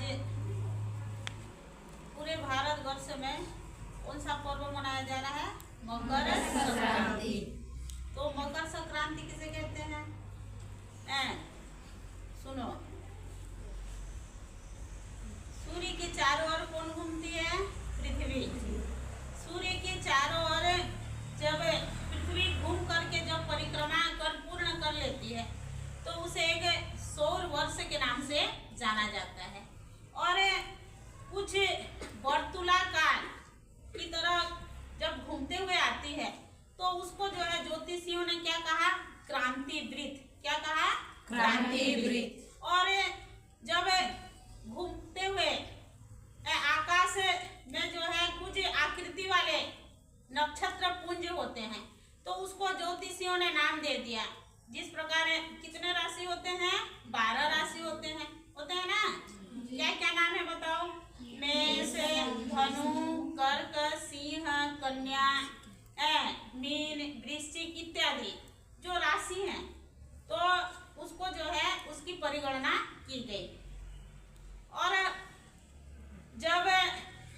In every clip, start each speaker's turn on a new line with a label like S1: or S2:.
S1: आज पूरे भारतवर्ष में कौन सा पर्व मनाया जा रहा है? मकर संक्रांति। तो मकर संक्रांति किसे कहते हैं? सुनो, सूर्य के चारों ओर कौन घूमती है? पृथ्वी। सूर्य के चारों ओर जब पृथ्वी घूम करके जब परिक्रमा कर पूर्ण कर लेती है तो उसे एक सौर वर्ष के नाम से जाना जाता है। और कुछ वर्तुलाकार की तरह जब घूमते हुए आती है तो उसको जो है ज्योतिषियों ने क्या कहा? क्रांति वृत्त। क्या कहा? क्रांति वृत्त। और जब घूमते हुए आकाश में जो है कुछ आकृति वाले नक्षत्र पुंज होते हैं तो उसको ज्योतिषियों ने नाम दे दिया। जिस प्रकार कितने राशि होते हैं? 12 राशि होते हैं ना? क्या क्या नाम है बताओ? मेष, धनु, कर्क, सिंह, कन्या, मीन, वृश्चिक इत्यादि जो राशि हैं तो उसको जो है उसकी परिगणना की गई। और जब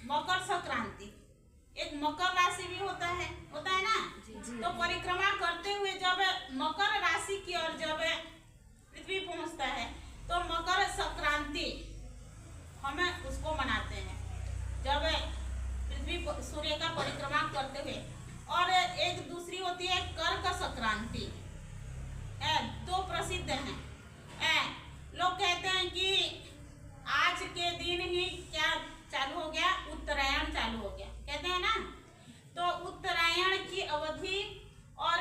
S1: मकर संक्रांति, एक मकर राशि भी होता है ना? तो परिक्रमा करते हुए जब मकर राशि की ओर जब पृथ्वी पहुंचता है तो मकर संक्रांति हमें उसको मनाते हैं जब पृथ्वी सूर्य का परिक्रमा करते हुए। और एक दूसरी होती है कर्क संक्रांति। दो प्रसिद्ध हैं। लोग कहते हैं कि आज के दिन ही क्या चालू हो गया? उत्तरायण चालू हो गया, कहते हैं ना? तो उत्तरायण की अवधि और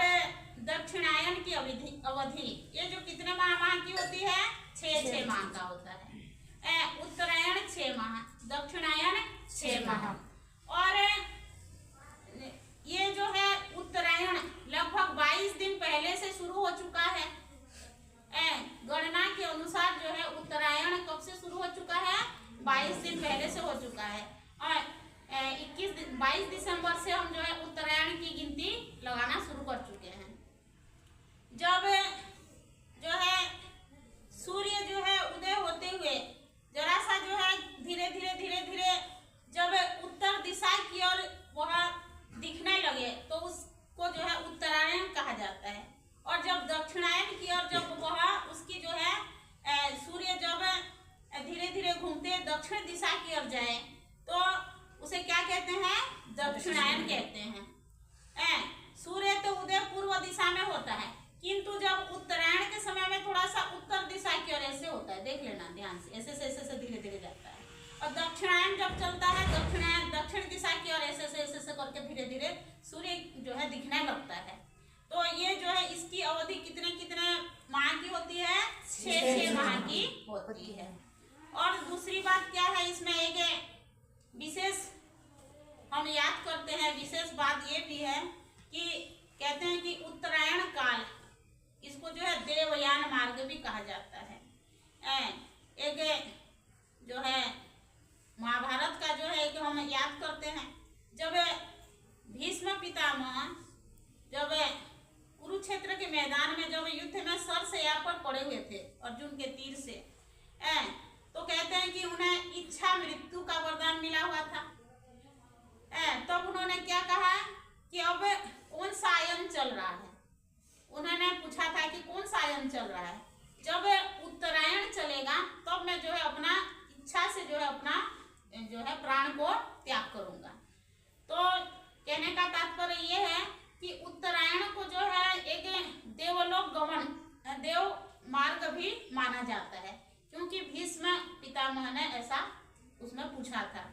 S1: दक्षिणायन की अवधि ये जो कितने माह की होती है? 6 माह का होता है। उत्तरायण 6 माह, दक्षिणायन 6 माह। और ये जो है उत्तरायण लगभग 22 दिन पहले से शुरू हो चुका है। गणना के अनुसार जो है उत्तरायण कब से शुरू हो चुका है? 22 दिन पहले से हो चुका है। और 22 दिसंबर से हम जो है उत्तरायण की गिनती लगाना शुरू कर चुके हैं। जब जो है सूर्य जो है उदय होते हुए जरा सा जो है धीरे धीरे जब उत्तर दिशा की ओर वह दिखने लगे तो उसको जो है उत्तरायण कहा जाता है। और जब दक्षिणायन की ओर जब वह उसकी जो है सूर्य जब धीरे धीरे घूमते दक्षिण दिशा की ओर जाए तो उसे क्या कहते हैं? दक्षिणायन कहते हैं। सूर्य तो उदय पूर्व दिशा में होता है किंतु जब उत्तरायण के समय में थोड़ा सा उत्तर दिशा की ओर ऐसे होता है, देख लेना ध्यान से, ऐसे धीरे धीरे जाता है। और दक्षिणायन जब चलता है दक्षिणायन दक्षिण दिशा की ओर ऐसे करके धीरे धीरे सूर्य जो है दिखने लगता है। तो ये जो है इसकी अवधि कितने माह की होती है? 6 माह की होती है। और दूसरी बात क्या है इसमें एक विशेष हम याद करते हैं, विशेष बात ये भी है कि कहते हैं कि उत्तरायण काल, इसको जो है देवयान मार्ग भी कहा जाता है। एक जो है महाभारत का जो है कि हम याद करते हैं जब भीष्म पितामह जब कुरुक्षेत्र के मैदान में जब युद्ध में सरसैया पर पड़े हुए थे अर्जुन के तीर से, तो कहते हैं कि उन्हें इच्छा मृत्यु का वरदान मिला हुआ था। तब उन्होंने क्या कहा कि अब कौन सा आयन चल रहा है? उन्होंने पूछा था कि कौन सा आयन चल रहा है? जब उत्तरायण चलेगा तब मैं जो है अपना इच्छा से जो है अपना जो है प्राण को त्याग करूंगा। तो कहने का तात्पर्य ये है कि उत्तरायण को जो है एक देवलोक गमन, देव मार्ग भी माना जाता है क्योंकि भीष्म पितामह ने ऐसा उसमें पूछा था।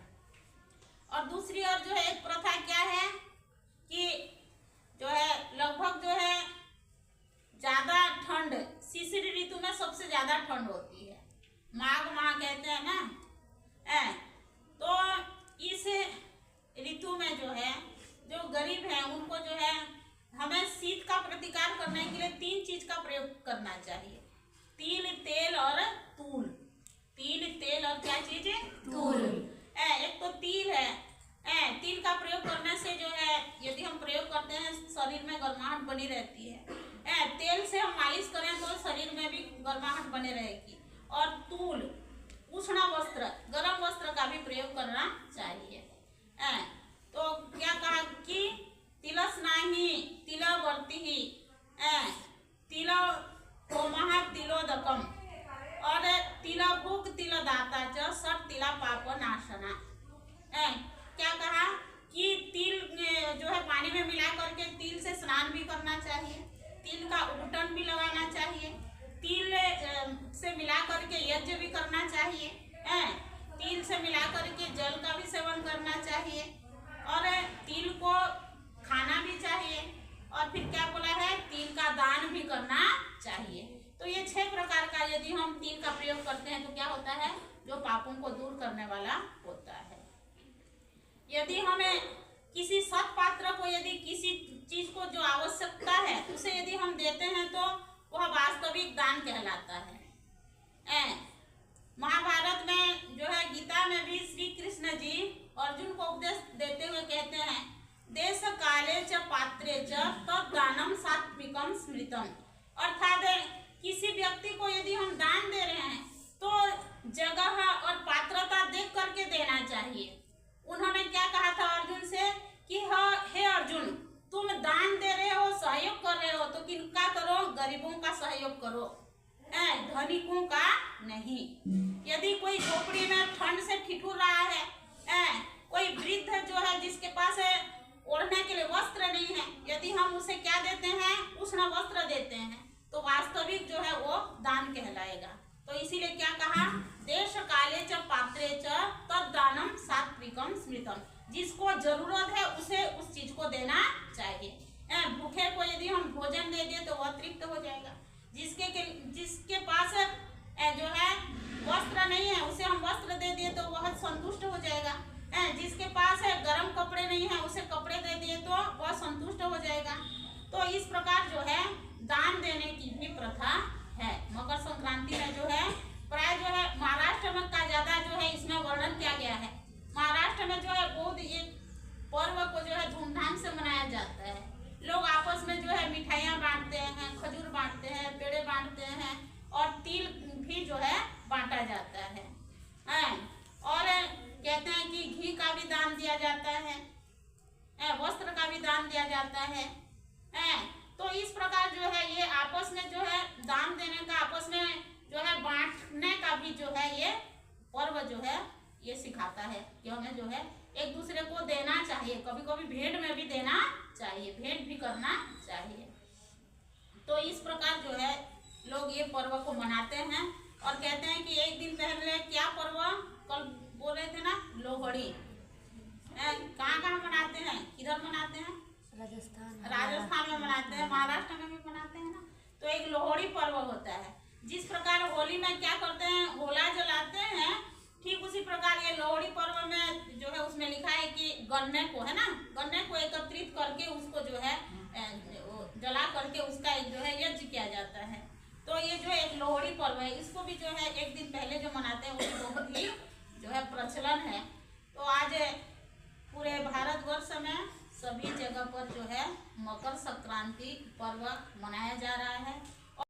S1: और दूसरी ओर जो है एक प्रथा क्या है कि जो है लगभग जो है ज्यादा ठंड शिशिर ऋतु में सबसे ज्यादा ठंड होती है, माघ माह कहते हैं ना? तो इस ऋतु में जो है जो गरीब है उनको जो है हमें शीत का प्रतिकार करने के लिए 3 चीज का प्रयोग करना चाहिए: तिल, तेल और तूल। तिल, तेल और क्या चीज? तूल। एक तो तिल है। तिल का प्रयोग करने से जो है यदि हम प्रयोग करते हैं शरीर में गर्माहट बनी रहती है। तेल से हम मालिश करें तो शरीर में भी गर्माहट बने रहेगी। और तूल, उष्ण वस्त्र, गर्म वस्त्र का भी प्रयोग करना चाहिए। तो क्या कहा कि तिलस्नाहि तिलवर्ति तिल होमः तिलोदकम और तिलभुक तिलदाता च सब तिला पाप नाशना। क्या कहा कि तिल जो है पानी में मिला करके तिल से स्नान भी करना चाहिए, तिल का उबटन भी लगाना चाहिए, तिल से मिला करके यज्ञ भी करना चाहिए, तिल से मिला करके जल का भी सेवन करना चाहिए और तिल को खाना भी चाहिए और फिर क्या बोला है, तिल का दान भी करना चाहिए। तो ये 6 प्रकार का यदि हम तिल का प्रयोग करते हैं तो क्या होता है, जो पापों को दूर करने वाला होता है। यदि हमें किसी सत पात्र को यदि किसी चीज को जो आवश्यकता है उसे यदि हम देते हैं तो वह वास्तविक दान कहलाता है। महाभारत में जो है, गीता में भी श्री कृष्ण जी अर्जुन को उपदेश देते हुए कहते हैं, देश काले च पात्रे च तद दानम सात्विकम स्मृतम। अर्थात किसी व्यक्ति को यदि हम दान दे रहे हैं तो जगह और पात्रता देख करके देना चाहिए। उन्होंने क्या कहा था अर्जुन से कि हे अर्जुन, तुम दान दे रहे हो, सहयोग कर रहे हो तो किनका करो, गरीबों का सहयोग करो, धनिकों का नहीं। यदि कोई झोपड़ी में ठंड से ठिठुर रहा है, कोई वृद्ध जो है जिसके पास ओढ़ने के लिए वस्त्र नहीं है, यदि हम उसे क्या देते हैं, उष्ण वस्त्र देते हैं तो वास्तविक जो है वो दान कहलाएगा। तो इसीलिए क्या कहा, देश काले च पात्रे च तद दानम सात्विकम स्मृतम। जिसको जरूरत है उसे उस चीज को देना चाहिए। भूखे को यदि हम भोजन दे दिए तो वह तृप्त हो जाएगा। जिसके पास जो है वस्त्र नहीं है उसे हम वस्त्र दे दिए तो वह संतुष्ट हो जाएगा। जिसके पास गर्म कपड़े नहीं है उसे कपड़े दे दिए तो वह संतुष्ट हो जाएगा। तो इस प्रकार जो है दान देने की भी प्रथा है। मकर संक्रांति में जो है प्राय जो है महाराष्ट्र में का ज्यादा जो है इसमें वर्णन किया गया है। महाराष्ट्र में जो है बहुत ये पर्व को जो है धूमधाम से मनाया जाता है। लोग आपस में जो है मिठाइयाँ बांटते हैं, खजूर बांटते हैं, पेड़े बांटते हैं और तिल भी जो है बांटा जाता है। और कहते हैं कि घी का भी दान दिया जाता है, वस्त्र का भी दान दिया जाता है। तो इस प्रकार जो है ये आपस में जो है दान देने का, आपस में जो है बांटने का भी जो है ये पर्व जो है ये सिखाता है कि हमें जो है एक दूसरे को देना चाहिए। कभी कभी भेंट में भी देना चाहिए, भेंट भी करना चाहिए। तो इस प्रकार जो है लोग ये पर्व को मनाते हैं और कहते हैं कि एक दिन पहले क्या पर्व कल बोल रहे थे ना, लोहड़ी। कहाँ कहाँ मनाते हैं, किधर मनाते हैं, राजस्थान में मनाते हैं, महाराष्ट्र में भी मनाते हैं ना। तो एक लोहड़ी पर्व होता है। जिस प्रकार होली में क्या करते हैं, होला जलाते हैं, ठीक उसी प्रकार ये लोहड़ी पर्व में जो है उसमें लिखा है कि गन्ने को है ना, गन्ने को एकत्रित करके उसको जो है जला करके उसका एक जो है यज्ञ किया जाता है। तो ये जो एक लोहड़ी पर्व है, इसको भी जो है एक दिन पहले जो मनाते हैं वो बहुत ही जो है प्रचलन है। तो आज पूरे भारतवर्ष में सभी जगह पर जो है मकर संक्रांति पर्व मनाया जा रहा है।